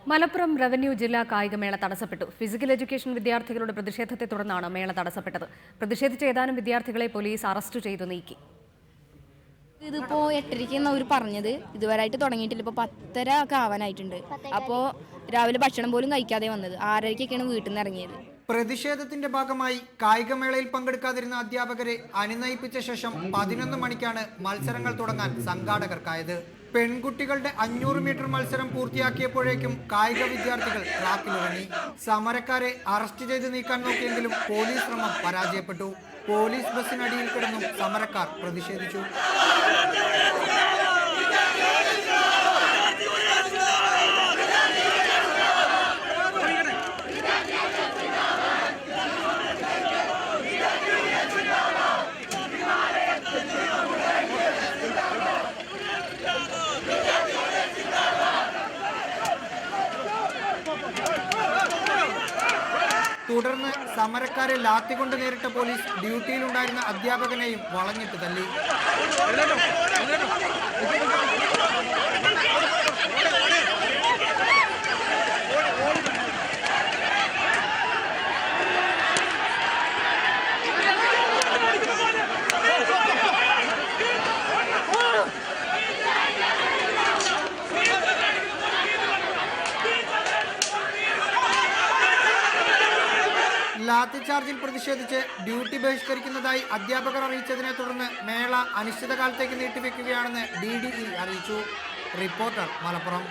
Malappuram revenue ജില്ലാ കായികമേള തടസ്സപ്പെട്ടു. ഫിസിക്കൽ എഡ്യൂക്കേഷൻ വിദ്യാർത്ഥികളുടെ പ്രതിഷേധത്തെ തുടർന്നാണ് മേള തടസ്സപ്പെട്ടത്. പ്രതിഷേധിച്ച ഏതാനും വിദ്യാർത്ഥികളെ പോലീസ് അറസ്റ്റ് ചെയ്തു നീക്കി. ഇതിപ്പോൾ 8:30 അവർ പറഞ്ഞത്, ഇതുവരെയായിട്ട് തുടങ്ങിയിട്ടില്ല. ഇപ്പോൾ 10:30 ഒക്കെ ആവാനായിട്ടുണ്ട്. അപ്പോൾ രാവിലെ ഭക്ഷണം പോലും കഴിക്കാതെ വന്നത്. 6:30-ഒക്കെയാണ് വീട്ടിൽ നിന്ന് ഇറങ്ങിയത്. പ്രതിഷേധത്തിന്റെ ഭാഗമായി കായികമേളയിൽ പങ്കെടുക്കാതിരുന്ന അധ്യാപകരെ അനുനയിപ്പിച്ച ശേഷം 11 മണിക്കാണ് മത്സരങ്ങൾ തുടങ്ങാൻ സംഘാടകർക്കായത്. പെൺകുട്ടികളുടെ 500 മീറ്റർ മത്സരം പൂർത്തിയാക്കിയപ്പോഴേക്കും കായിക വിദ്യാർത്ഥികൾ ട്രാക്കിലിറങ്ങി. സമരക്കാരെ അറസ്റ്റ് ചെയ്ത് നീക്കാൻ നോക്കിയെങ്കിലും പോലീസ് ശ്രമം പരാജയപ്പെട്ടു. പോലീസ് ബസ്സിനടിയിൽ കിടന്നും സമരക്കാർ പ്രതിഷേധിച്ചു. തുടർന്ന് സമരക്കാരെ ലാത്തികൊണ്ട് നേരിട്ട പോലീസ് ഡ്യൂട്ടിയിലുണ്ടായിരുന്ന അധ്യാപകനെയും വളഞ്ഞിട്ട് തല്ലി. ലാത്തിചാർജിൽ പ്രതിഷേധിച്ച് ഡ്യൂട്ടി ബഹിഷ്കരിക്കുന്നതായി അധ്യാപകർ അറിയിച്ചതിനെ തുടർന്ന് മേള അനിശ്ചിതകാലത്തേക്ക് നീട്ടിവെക്കുകയാണെന്ന് DDE അറിയിച്ചു. റിപ്പോർട്ടർ, മലപ്പുറം.